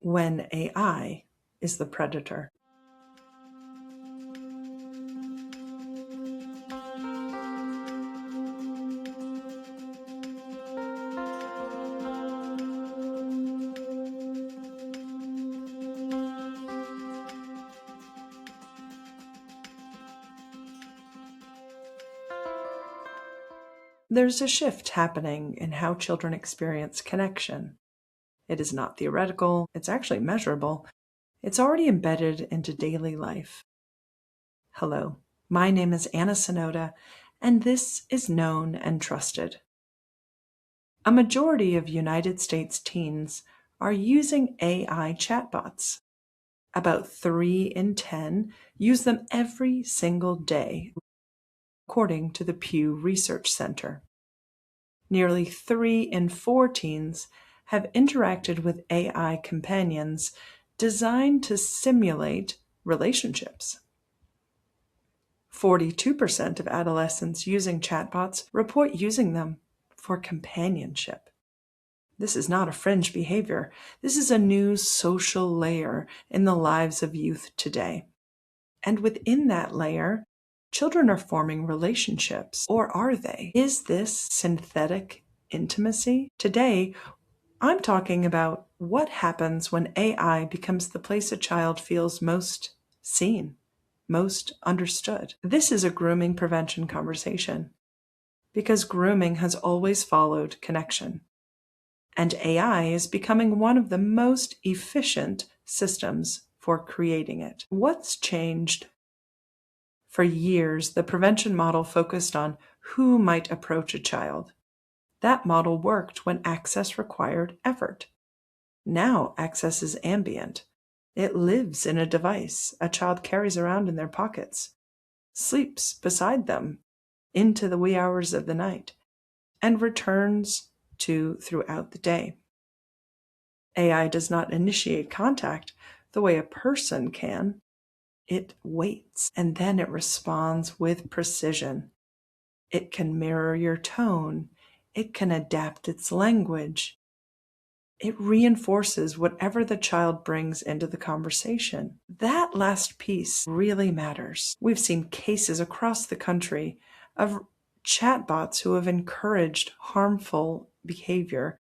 when AI is the predator. There's a shift happening in how children experience connection. It is not theoretical, it's actually measurable. It's already embedded into daily life. Hello, my name is Anna Sonoda, and this is Known and Trusted. A majority of United States teens are using AI chatbots. About 3 in 10 use them every single day, according to the Pew Research Center. Nearly 3 in 4 teens have interacted with AI companions designed to simulate relationships. 42% of adolescents using chatbots report using them for companionship. This is not a fringe behavior. This is a new social layer in the lives of youth today. And within that layer, children are forming relationships. Or are they? Is this synthetic intimacy? Today, I'm talking about what happens when AI becomes the place a child feels most seen, most understood. This is a grooming prevention conversation because grooming has always followed connection. And AI is becoming one of the most efficient systems for creating it. What's changed? For years, the prevention model focused on who might approach a child. That model worked when access required effort. Now access is ambient. It lives in a device a child carries around in their pockets, sleeps beside them into the wee hours of the night, and returns to throughout the day. AI does not initiate contact the way a person can. It waits, and then it responds with precision. It can mirror your tone. It can adapt its language. It reinforces whatever the child brings into the conversation. That last piece really matters. We've seen cases across the country of chatbots who have encouraged harmful behavior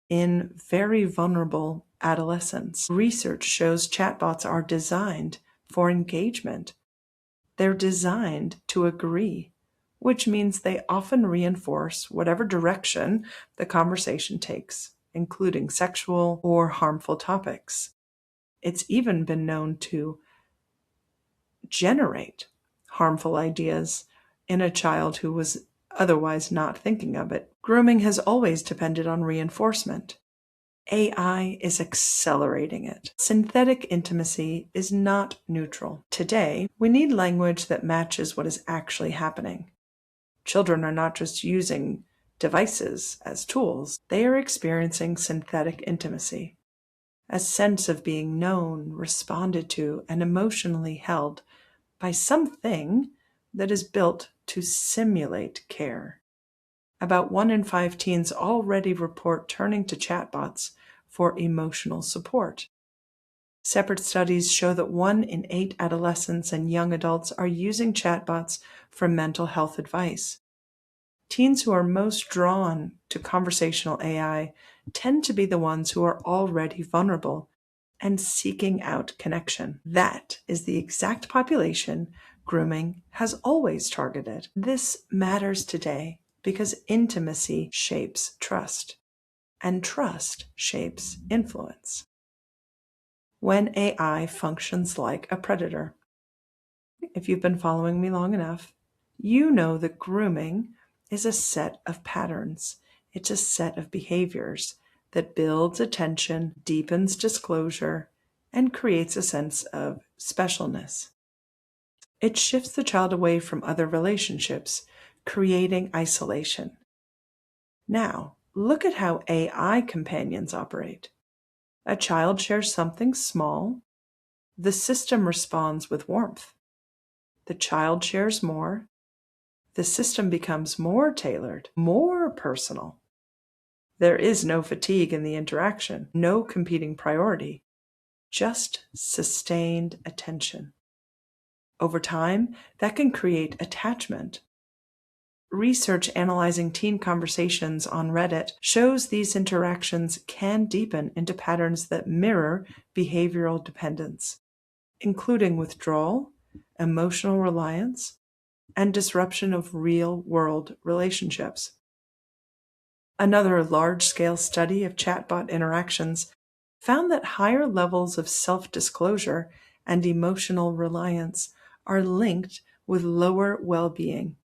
in very vulnerable adolescents. Research shows chatbots are designed for engagement. They're designed to agree, which means they often reinforce whatever direction the conversation takes, including sexual or harmful topics. It's even been known to generate harmful ideas in a child who was otherwise not thinking of it. Grooming has always depended on reinforcement. AI is accelerating it. Synthetic intimacy is not neutral. Today, we need language that matches what is actually happening. Children are not just using devices as tools, they are experiencing synthetic intimacy, a sense of being known, responded to, and emotionally held by something that is built to simulate care. About 1 in 5 teens already report turning to chatbots for emotional support. Separate studies show that 1 in 8 adolescents and young adults are using chatbots for mental health advice. Teens who are most drawn to conversational AI tend to be the ones who are already vulnerable and seeking out connection. That is the exact population grooming has always targeted. This matters today because intimacy shapes trust, and trust shapes influence. When AI functions like a predator. If you've been following me long enough, you know that grooming is a set of patterns. It's a set of behaviors that builds attention, deepens disclosure, and creates a sense of specialness. It shifts the child away from other relationships, creating isolation. Now, look at how AI companions operate. A child shares something small. The system responds with warmth. The child shares more. The system becomes more tailored, more personal. There is no fatigue in the interaction, no competing priority. just sustained attention. Over time, that can create attachment. Research analyzing teen conversations on Reddit shows these interactions can deepen into patterns that mirror behavioral dependence, including withdrawal, emotional reliance, and disruption of real-world relationships. Another large-scale study of chatbot interactions found that higher levels of self-disclosure and emotional reliance are linked with lower well-being,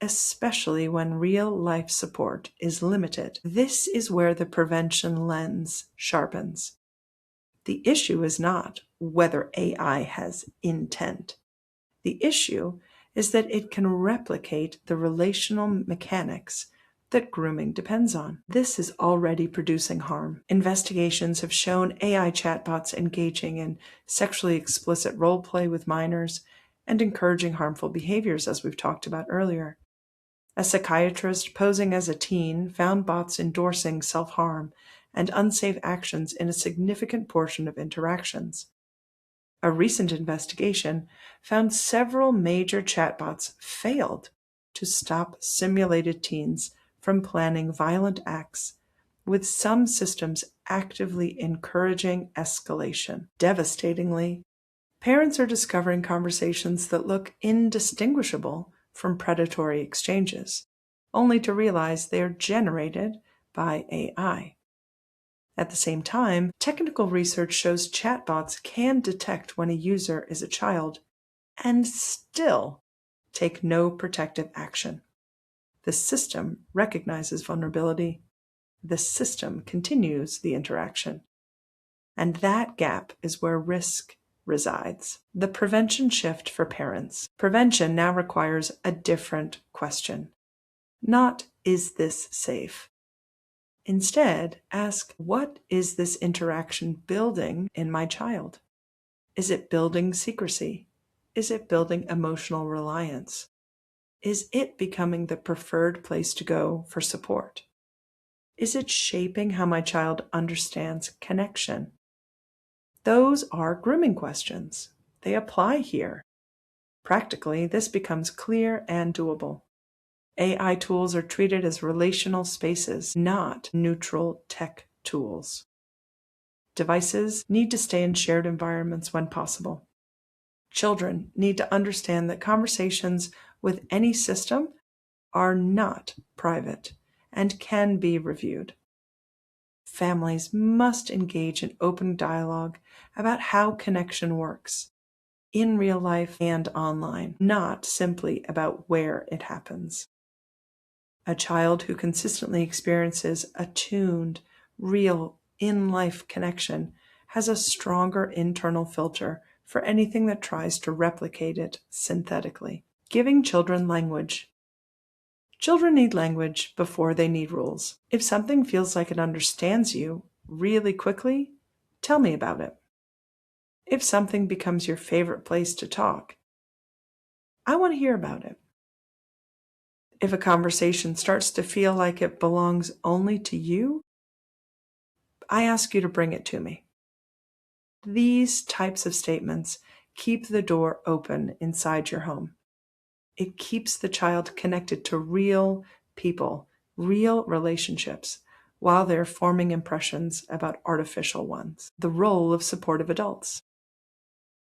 especially when real-life support is limited. This is where the prevention lens sharpens. The issue is not whether AI has intent. The issue is that it can replicate the relational mechanics that grooming depends on. This is already producing harm. Investigations have shown AI chatbots engaging in sexually explicit role play with minors and encouraging harmful behaviors, as we've talked about earlier. A psychiatrist posing as a teen found bots endorsing self-harm and unsafe actions in a significant portion of interactions. A recent investigation found several major chatbots failed to stop simulated teens from planning violent acts, with some systems actively encouraging escalation. Devastatingly, parents are discovering conversations that look indistinguishable from predatory exchanges, only to realize they are generated by AI. At the same time, technical research shows chatbots can detect when a user is a child and still take no protective action. The system recognizes vulnerability. The system continues the interaction. And that gap is where risk resides. The prevention shift for parents. Prevention now requires a different question. Not, is this safe? Instead, ask, what is this interaction building in my child? Is it building secrecy? Is it building emotional reliance? Is it becoming the preferred place to go for support? Is it shaping how my child understands connection? Those are grooming questions. They apply here. Practically, this becomes clear and doable. AI tools are treated as relational spaces, not neutral tech tools. Devices need to stay in shared environments when possible. Children need to understand that conversations with any system are not private and can be reviewed. Families must engage in open dialogue about how connection works, in real life and online, not simply about where it happens. A child who consistently experiences attuned, real, in-life connection has a stronger internal filter for anything that tries to replicate it synthetically. Giving children language. Children need language before they need rules. If something feels like it understands you really quickly, tell me about it. If something becomes your favorite place to talk, I want to hear about it. If a conversation starts to feel like it belongs only to you, I ask you to bring it to me. These types of statements keep the door open inside your home. It keeps the child connected to real people, real relationships, while they're forming impressions about artificial ones. The role of supportive adults.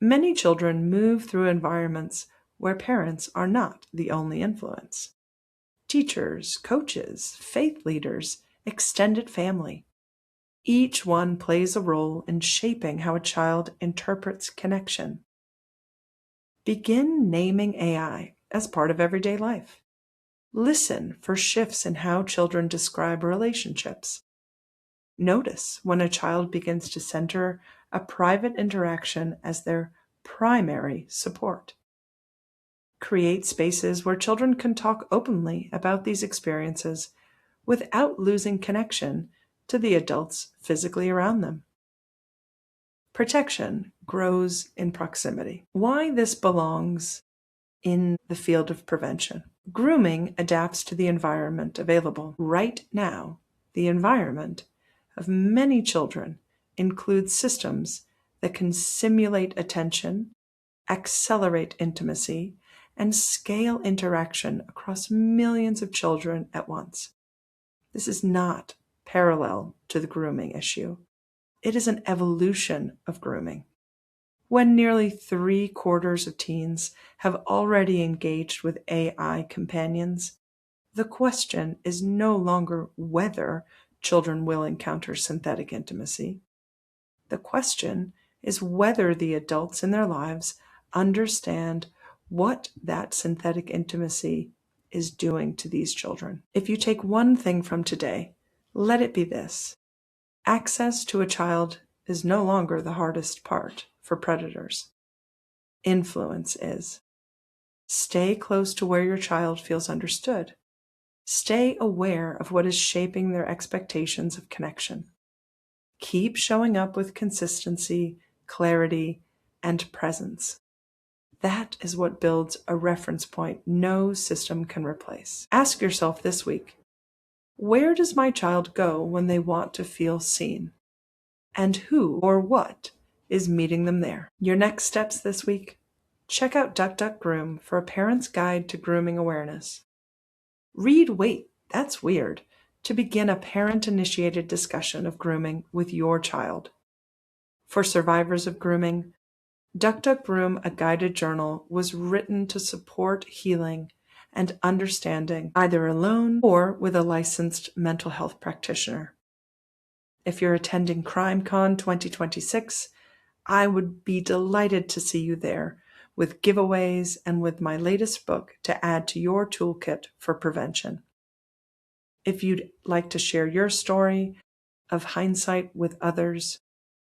Many children move through environments where parents are not the only influence. Teachers, coaches, faith leaders, extended family. Each one plays a role in shaping how a child interprets connection. Begin naming AI as part of everyday life. Listen for shifts in how children describe relationships. Notice when a child begins to center a private interaction as their primary support. Create spaces where children can talk openly about these experiences without losing connection to the adults physically around them. Protection grows in proximity. Why this belongs in the field of prevention. Grooming adapts to the environment available. Right now, the environment of many children includes systems that can simulate attention, accelerate intimacy, and scale interaction across millions of children at once. This is not parallel to the grooming issue. It is an evolution of grooming. When nearly 3/4 of teens have already engaged with AI companions, the question is no longer whether children will encounter synthetic intimacy. The question is whether the adults in their lives understand what that synthetic intimacy is doing to these children. If you take one thing from today, let it be this: access to a child is no longer the hardest part for predators. Influence is. Stay close to where your child feels understood. Stay aware of what is shaping their expectations of connection. Keep showing up with consistency, clarity, and presence. That is what builds a reference point no system can replace. Ask yourself this week, where does my child go when they want to feel seen? And who or what is meeting them there? Your next steps this week? Check out Groom for a parent's guide to grooming awareness. Read Wait, That's Weird to begin a parent-initiated discussion of grooming with your child. For survivors of grooming, Groom, a guided journal, was written to support healing and understanding, either alone or with a licensed mental health practitioner. If you're attending CrimeCon 2026, I would be delighted to see you there with giveaways and with my latest book to add to your toolkit for prevention. If you'd like to share your story of hindsight with others,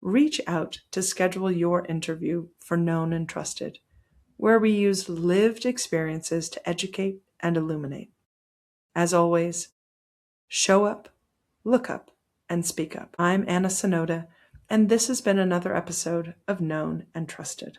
reach out to schedule your interview for Known and Trusted, where we use lived experiences to educate and illuminate. As always, show up, look up, and speak up. I'm Anna Sonoda, and this has been another episode of Known and Trusted.